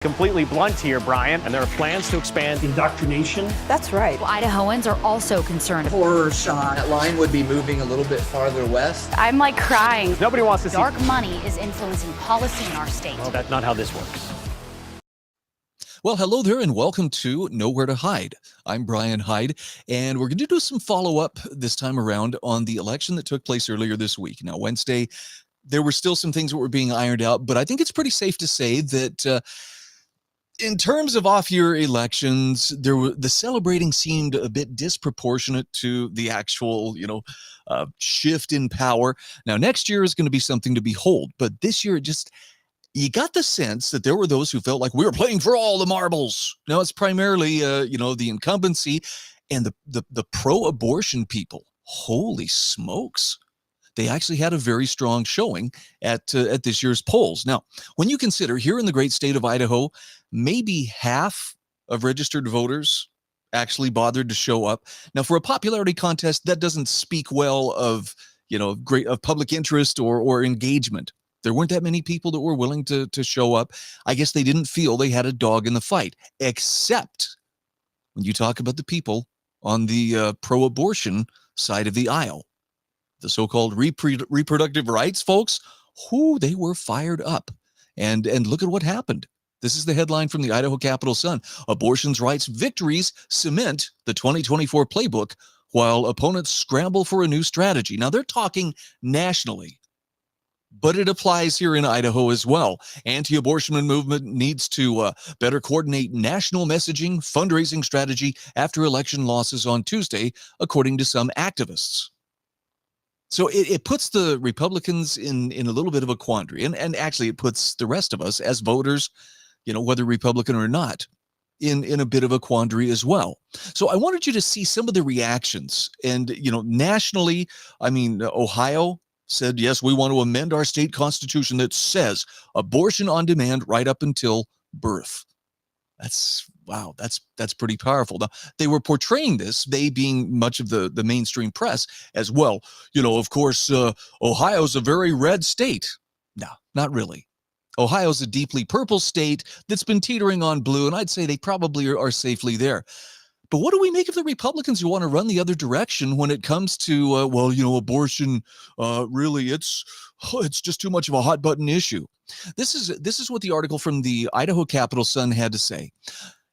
Completely blunt here, Brian, and there are plans to expand indoctrination. That's right. Well, Idahoans are also concerned. Horror shot. That line would be moving a little bit farther west. I'm like crying. Nobody wants to see dark money is influencing policy in our state. Well, that's not how this works. Well, hello there and welcome to Nowhere to Hide. I'm Brian Hyde, and we're going to do some follow-up this time around on the election that took place earlier this week. Now, Wednesday, there were still some things that were being ironed out, but I think it's pretty safe to say that in terms of off-year elections, the celebrating seemed a bit disproportionate to the actual, shift in power. Now, next year is going to be something to behold, but this year you got the sense that there were those who felt like we were playing for all the marbles. Now, it's primarily, the incumbency and the pro-abortion people. Holy smokes. They actually had a very strong showing at this year's polls. Now, when you consider here in the great state of Idaho, maybe half of registered voters actually bothered to show up. Now, for a popularity contest, that doesn't speak well of public interest or engagement. There weren't that many people that were willing to show up. I guess they didn't feel they had a dog in the fight, except when you talk about the people on the pro-abortion side of the aisle. The so-called reproductive rights folks, they were fired up. And look at what happened. This is the headline from the Idaho Capital Sun. Abortion's rights victories cement the 2024 playbook while opponents scramble for a new strategy. Now, they're talking nationally, but it applies here in Idaho as well. Anti-abortion movement needs to better coordinate national messaging, fundraising strategy after election losses on Tuesday, according to some activists. So it puts the Republicans in a little bit of a quandary. And actually, it puts the rest of us as voters, whether Republican or not, in a bit of a quandary as well. So I wanted you to see some of the reactions. And, nationally, Ohio said, yes, we want to amend our state constitution that says abortion on demand right up until birth. That's pretty powerful. Now, they were portraying this, they being much of the mainstream press as well. Of course, Ohio's a very red state. No, not really. Ohio's a deeply purple state that's been teetering on blue, and I'd say they probably are safely there. But what do we make of the Republicans who want to run the other direction when it comes to, abortion? Really, it's just too much of a hot button issue. This is what the article from the Idaho Capital Sun had to say.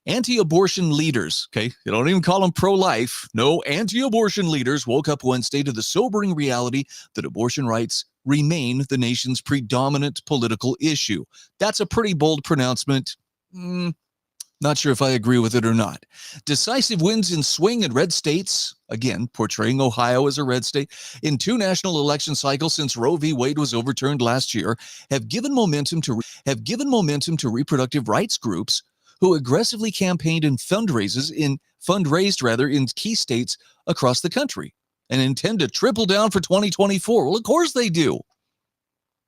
Anti-abortion leaders, okay, you don't even call them pro-life. No, anti-abortion leaders woke up Wednesday to the sobering reality that abortion rights remain the nation's predominant political issue. That's a pretty bold pronouncement. Not sure if I agree with it or not. Decisive wins in swing and red states, again, portraying Ohio as a red state, in 2 national election cycles since Roe v. Wade was overturned last year, have given momentum to reproductive rights groups who aggressively campaigned and fundraised in key states across the country and intend to triple down for 2024. Well, of course they do.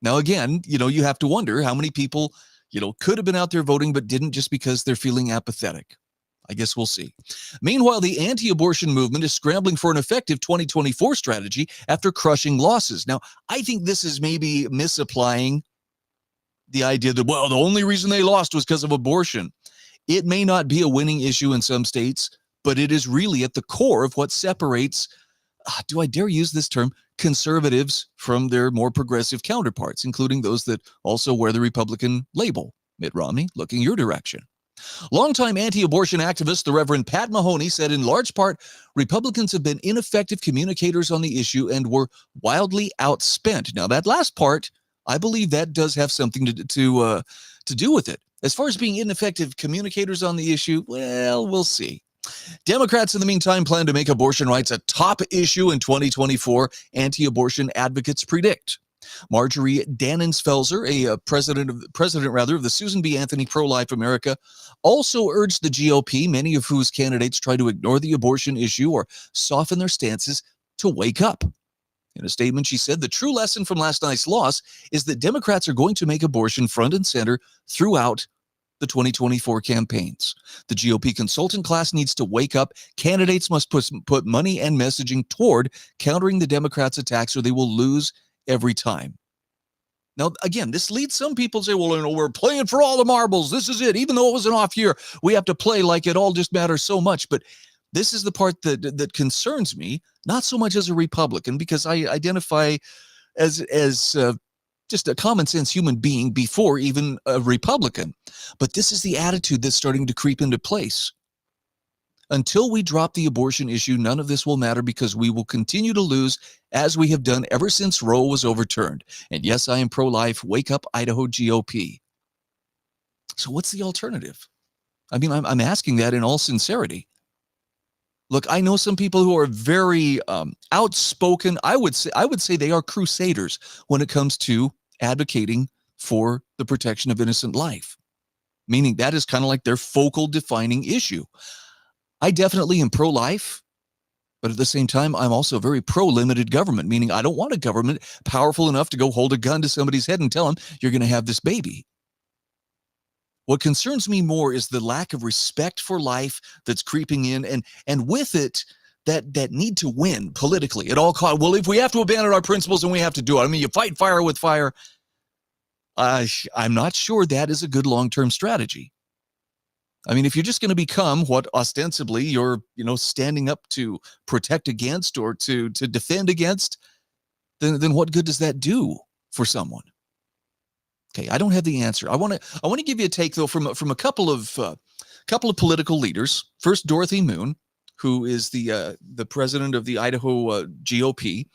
Now, again, you have to wonder how many people could have been out there voting, but didn't just because they're feeling apathetic. I guess we'll see. Meanwhile, the anti-abortion movement is scrambling for an effective 2024 strategy after crushing losses. Now, I think this is maybe misapplying the idea that, the only reason they lost was because of abortion. It may not be a winning issue in some states, but it is really at the core of what separates, do I dare use this term, conservatives from their more progressive counterparts, including those that also wear the Republican label. Mitt Romney, looking your direction. Longtime anti-abortion activist, the Reverend Pat Mahoney, said in large part, Republicans have been ineffective communicators on the issue and were wildly outspent. Now, that last part, I believe that does have something to do with it. As far as being ineffective communicators on the issue, well, we'll see. Democrats, in the meantime, plan to make abortion rights a top issue in 2024, anti-abortion advocates predict. Marjorie Dannenfelser, president of the Susan B. Anthony Pro-Life America, also urged the GOP, many of whose candidates try to ignore the abortion issue or soften their stances, to wake up. In a statement, she said, the true lesson from last night's loss is that Democrats are going to make abortion front and center throughout the 2024 campaigns. The GOP consultant class needs to wake up. Candidates must put money and messaging toward countering the Democrats' attacks or they will lose every time. Now, again, this leads some people to say, well, we're playing for all the marbles. This is it. Even though it was an off year, we have to play like it all just matters so much. But this is the part that concerns me, not so much as a Republican, because I identify as just a common sense human being before even a Republican. But this is the attitude that's starting to creep into place. Until we drop the abortion issue, none of this will matter because we will continue to lose as we have done ever since Roe was overturned. And yes, I am pro-life. Wake up, Idaho GOP. So what's the alternative? I mean, I'm asking that in all sincerity. Look, I know some people who are very outspoken. I would say they are crusaders when it comes to advocating for the protection of innocent life, meaning that is kind of like their focal defining issue. I definitely am pro-life, but at the same time, I'm also very pro-limited government, meaning I don't want a government powerful enough to go hold a gun to somebody's head and tell them you're going to have this baby. What concerns me more is the lack of respect for life that's creeping in, and with it, that need to win politically at all costs. Well, if we have to abandon our principles, then we have to do it. I mean, you fight fire with fire. I'm not sure that is a good long-term strategy. I mean, if you're just going to become what ostensibly you're, standing up to protect against or to defend against, then what good does that do for someone? Okay, I don't have the answer. I want to give you a take though from a couple of political leaders. First, Dorothy Moon, who is the president of the Idaho GOP.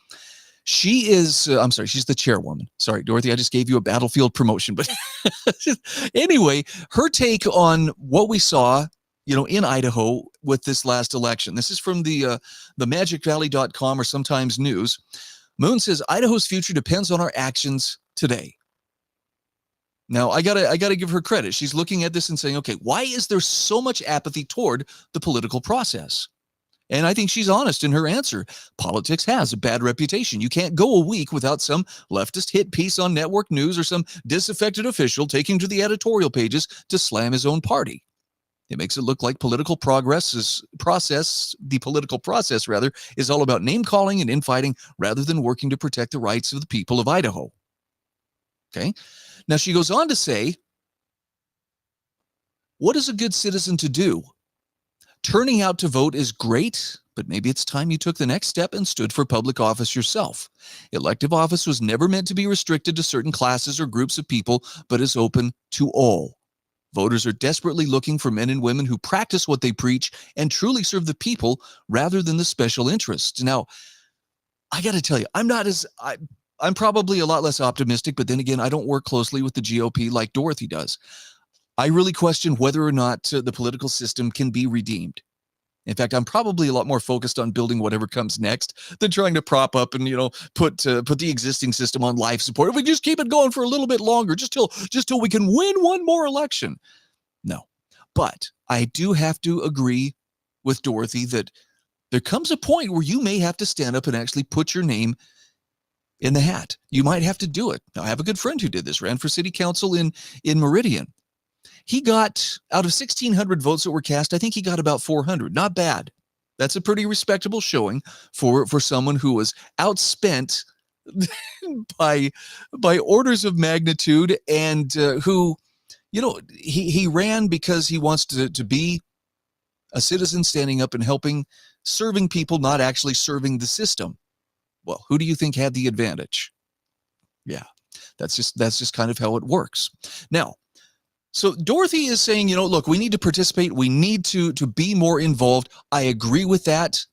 She is, I'm sorry, she's the chairwoman. Sorry, Dorothy, I just gave you a battlefield promotion. But anyway, her take on what we saw, in Idaho with this last election. This is from the magicvalley.com or sometimes news. Moon says, Idaho's future depends on our actions today. Now, I gotta give her credit. She's looking at this and saying, okay, why is there so much apathy toward the political process? And I think she's honest in her answer. Politics has a bad reputation. You can't go a week without some leftist hit piece on network news or some disaffected official taking to the editorial pages to slam his own party. It makes it look like the political process is all about name-calling and infighting rather than working to protect the rights of the people of Idaho. Okay? Now, she goes on to say, what is a good citizen to do? Turning out to vote is great, but maybe it's time you took the next step and stood for public office yourself. Elective office was never meant to be restricted to certain classes or groups of people, but is open to all. Voters are desperately looking for men and women who practice what they preach and truly serve the people rather than the special interests. Now, I got to tell you, I'm probably a lot less optimistic, but then again, I don't work closely with the GOP like Dorothy does. I really question whether or not the political system can be redeemed. In fact, I'm probably a lot more focused on building whatever comes next than trying to prop up and, put the existing system on life support. If we just keep it going for a little bit longer, just till we can win one more election. No, but I do have to agree with Dorothy that there comes a point where you may have to stand up and actually put your name in the hat. You might have to do it. Now, I have a good friend who did this, ran for city council in Meridian. He got, out of 1,600 votes that were cast, I think he got about 400. Not bad. That's a pretty respectable showing for someone who was outspent by orders of magnitude and who, he ran because he wants to be a citizen standing up and helping, serving people, not actually serving the system. Well, who do you think had the advantage? Yeah, that's just kind of how it works. Now, so Dorothy is saying, look, we need to participate. We need to be more involved. I agree with that.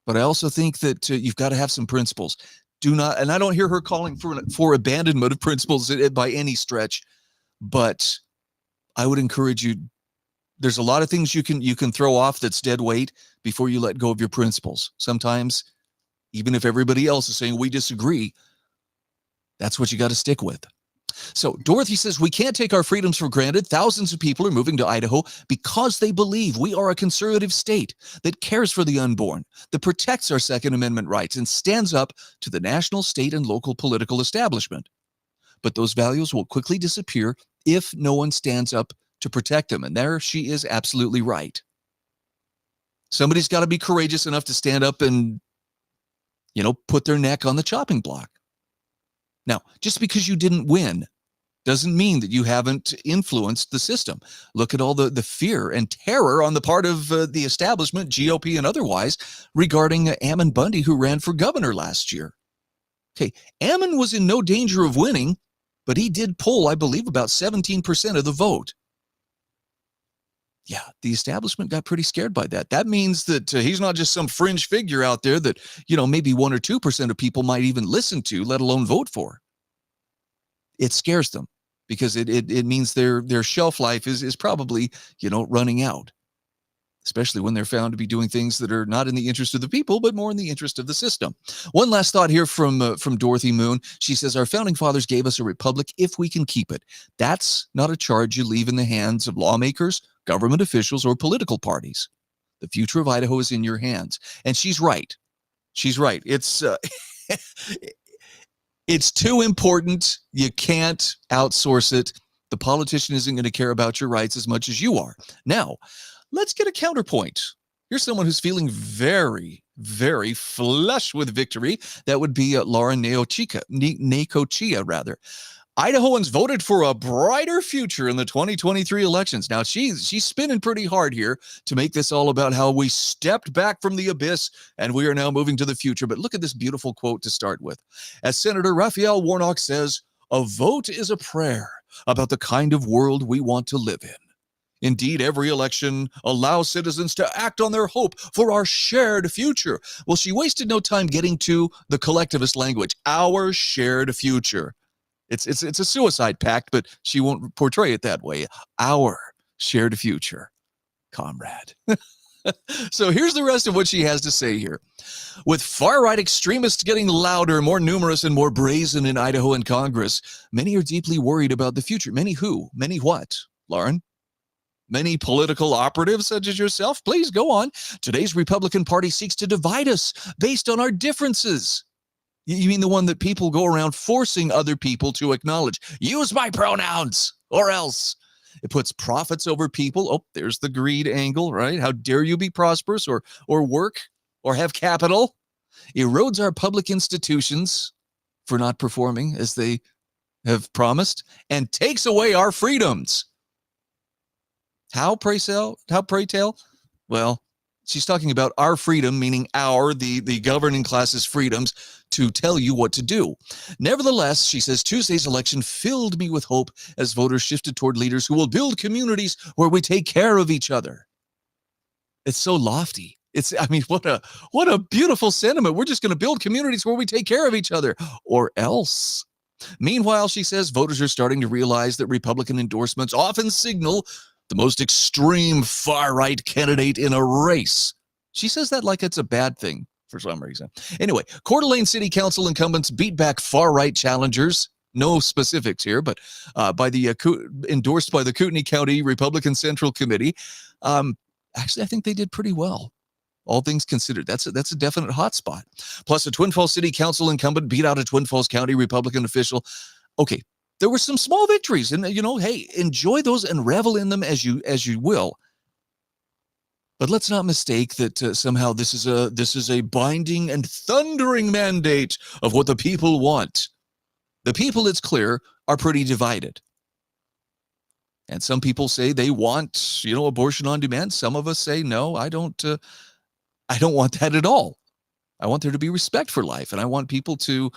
But I also think that you've got to have some principles. And I don't hear her calling for abandonment of principles by any stretch. But I would encourage you, there's a lot of things you can throw off that's dead weight before you let go of your principles. Sometimes, even if everybody else is saying we disagree, that's what you got to stick with. So Dorothy says we can't take our freedoms for granted. Thousands of people are moving to Idaho because they believe we are a conservative state that cares for the unborn, that protects our Second Amendment rights, and stands up to the national, state, and local political establishment. But those values will quickly disappear if no one stands up to protect them. And there she is absolutely right. Somebody's got to be courageous enough to stand up and, put their neck on the chopping block. Now, just because you didn't win doesn't mean that you haven't influenced the system. Look at all the fear and terror on the part of the establishment, GOP and otherwise, regarding Ammon Bundy, who ran for governor last year. Okay, Ammon was in no danger of winning, but he did poll, I believe, about 17% of the vote. Yeah, the establishment got pretty scared by that. That means that he's not just some fringe figure out there that, maybe 1 or 2% of people might even listen to, let alone vote for. It scares them because it means their shelf life is probably, running out, especially when they're found to be doing things that are not in the interest of the people, but more in the interest of the system. One last thought here from Dorothy Moon. She says, our founding fathers gave us a republic if we can keep it. That's not a charge you leave in the hands of lawmakers, government officials, or political parties. The future of Idaho is in your hands. And she's right. She's right. It's it's too important. You can't outsource it. The politician isn't going to care about your rights as much as you are. Now, let's get a counterpoint. Here's someone who's feeling very, very flush with victory. That would be Lauren Necochea, rather. Idahoans voted for a brighter future in the 2023 elections. Now, she's spinning pretty hard here to make this all about how we stepped back from the abyss and we are now moving to the future. But look at this beautiful quote to start with. As Senator Raphael Warnock says, a vote is a prayer about the kind of world we want to live in. Indeed, every election allows citizens to act on their hope for our shared future. Well, she wasted no time getting to the collectivist language, our shared future. It's a suicide pact, but she won't portray it that way. Our shared future, comrade. So here's the rest of what she has to say here. With far-right extremists getting louder, more numerous, and more brazen in Idaho and Congress, many are deeply worried about the future. Many who? Many what, Lauren? Many political operatives such as yourself? Please go on. Today's Republican Party seeks to divide us based on our differences. You mean the one that people go around forcing other people to acknowledge? Use my pronouns or else. It puts profits over people. Oh, there's the greed angle, right? How dare you be prosperous or work or have capital? Erodes our public institutions for not performing as they have promised and takes away our freedoms. How, pray tell? Well, she's talking about our freedom, meaning the governing class's freedoms to tell you what to do. Nevertheless, she says, Tuesday's election filled me with hope as voters shifted toward leaders who will build communities where we take care of each other. It's so lofty. What a beautiful sentiment. We're just going to build communities where we take care of each other, or else. Meanwhile, she says, voters are starting to realize that Republican endorsements often signal the most extreme far-right candidate in a race. She says that like it's a bad thing for some reason. Anyway, Coeur d'Alene City Council incumbents beat back far-right challengers. No specifics here, but endorsed by the Kootenai County Republican Central Committee. Actually, I think they did pretty well. All things considered, that's a definite hot spot. Plus, a Twin Falls City Council incumbent beat out a Twin Falls County Republican official. Okay, there were some small victories, and hey, enjoy those and revel in them as you will. But let's not mistake that somehow this is a binding and thundering mandate of what the people want. The people, it's clear, are pretty divided. And some people say they want, abortion on demand. Some of us say, no, I don't want that at all. I want there to be respect for life, and I want people to,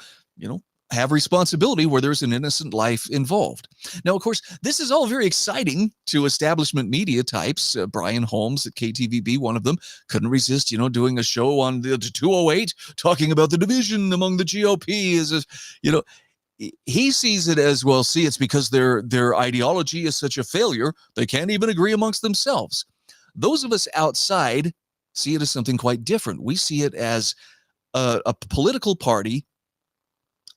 have responsibility where there's an innocent life involved. Now, of course, this is all very exciting to establishment media types. Brian Holmes at KTVB, one of them, couldn't resist, doing a show on the 208, talking about the division among the GOP. He sees it as, well, see, it's because their ideology is such a failure, they can't even agree amongst themselves. Those of us outside see it as something quite different. We see it as a political party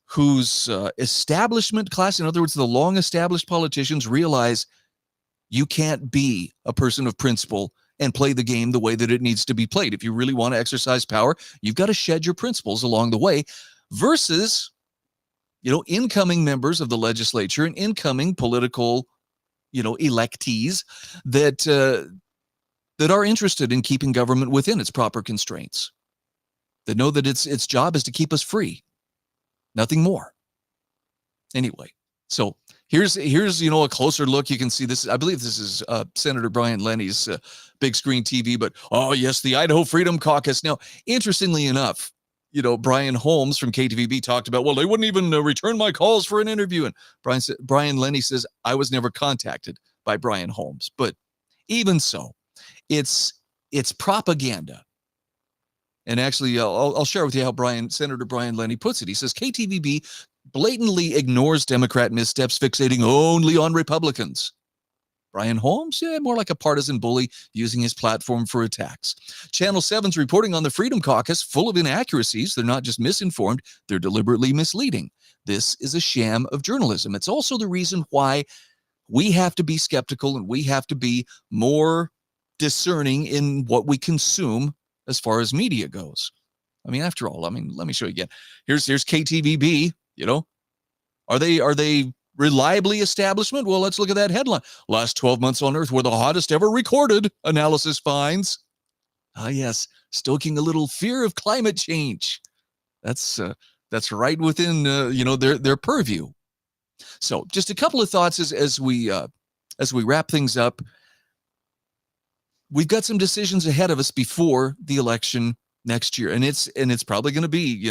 whose establishment class, in other words, the long-established politicians, realize you can't be a person of principle and play the game the way that it needs to be played. If you really want to exercise power, you've got to shed your principles along the way, versus, incoming members of the legislature and incoming political, electees that are interested in keeping government within its proper constraints, that know that its job is to keep us free. Nothing more. Anyway, so here's a closer look. You can see this. I believe this is Senator Brian Lenny's big screen TV. But oh yes, the Idaho Freedom Caucus. Now, interestingly enough, Brian Holmes from KTVB talked about, well, they wouldn't even return my calls for an interview. And Brian Lenny says, I was never contacted by Brian Holmes. But even so, it's propaganda. And actually, I'll share with you how Senator Brian Lenny puts it. He says, KTVB blatantly ignores Democrat missteps, fixating only on Republicans. Brian Holmes, more like a partisan bully using his platform for attacks. Channel 7's reporting on the Freedom Caucus, full of inaccuracies. They're not just misinformed, they're deliberately misleading. This is a sham of journalism. It's also the reason why we have to be skeptical and we have to be more discerning in what we consume as far as media goes. I mean, after all, let me show you again. Here's KTVB, Are they reliably establishment? Well, let's look at that headline. Last 12 months on Earth were the hottest ever recorded, analysis finds. Ah, yes, stoking a little fear of climate change. That's right within their purview. So, just a couple of thoughts as we wrap things up. We've got some decisions ahead of us before the election next year, and it's probably going to be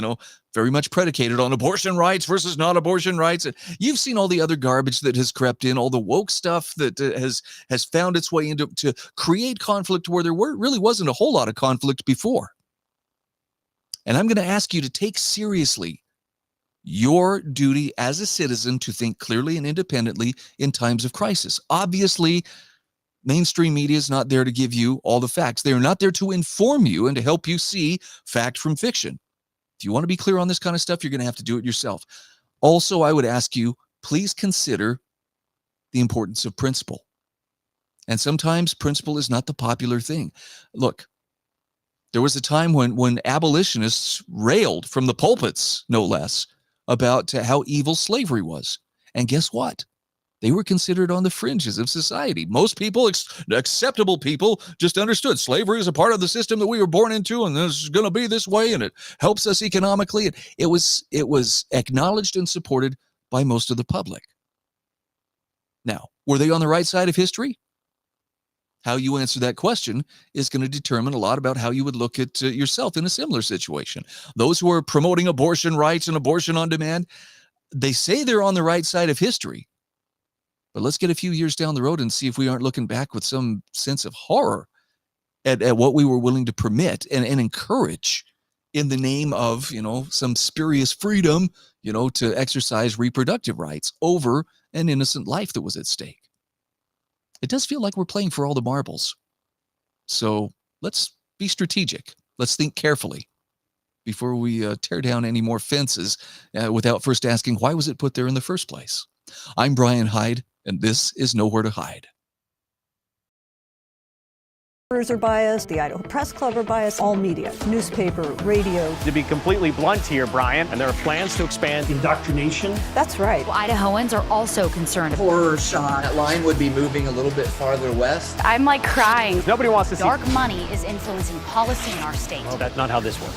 very much predicated on abortion rights versus not abortion rights. And you've seen all the other garbage that has crept in, all the woke stuff that has found its way into to create conflict where there really wasn't a whole lot of conflict before. And I'm going to ask you to take seriously your duty as a citizen to think clearly and independently in times of crisis. Obviously, mainstream media is not there to give you all the facts. They are not there to inform you and to help you see fact from fiction. If you want to be clear on this kind of stuff, you're going to have to do it yourself. Also, I would ask you, please consider the importance of principle. And sometimes principle is not the popular thing. Look, there was a time when abolitionists railed from the pulpits, no less, about how evil slavery was. And guess what? They were considered on the fringes of society. Most people, acceptable people, just understood slavery is a part of the system that we were born into, and this is going to be this way, and it helps us economically. It was acknowledged and supported by most of the public. Now, were they on the right side of history? How you answer that question is going to determine a lot about how you would look at yourself in a similar situation. Those who are promoting abortion rights and abortion on demand, they say they're on the right side of history. But let's get a few years down the road and see if we aren't looking back with some sense of horror at what we were willing to permit and encourage in the name of, some spurious freedom, to exercise reproductive rights over an innocent life that was at stake. It does feel like we're playing for all the marbles. So let's be strategic. Let's think carefully before we tear down any more fences without first asking, why was it put there in the first place? I'm Brian Hyde, and this is Nowhere to Hide. Are biased, the Idaho Press Club are biased, all media, newspaper, radio. To be completely blunt here, Brian, and there are plans to expand indoctrination. That's right. Idahoans are also concerned. Horror shot. That line would be moving a little bit farther west. I'm like crying. Nobody wants to see Dark money is influencing policy in our state. Well, that's not how this works.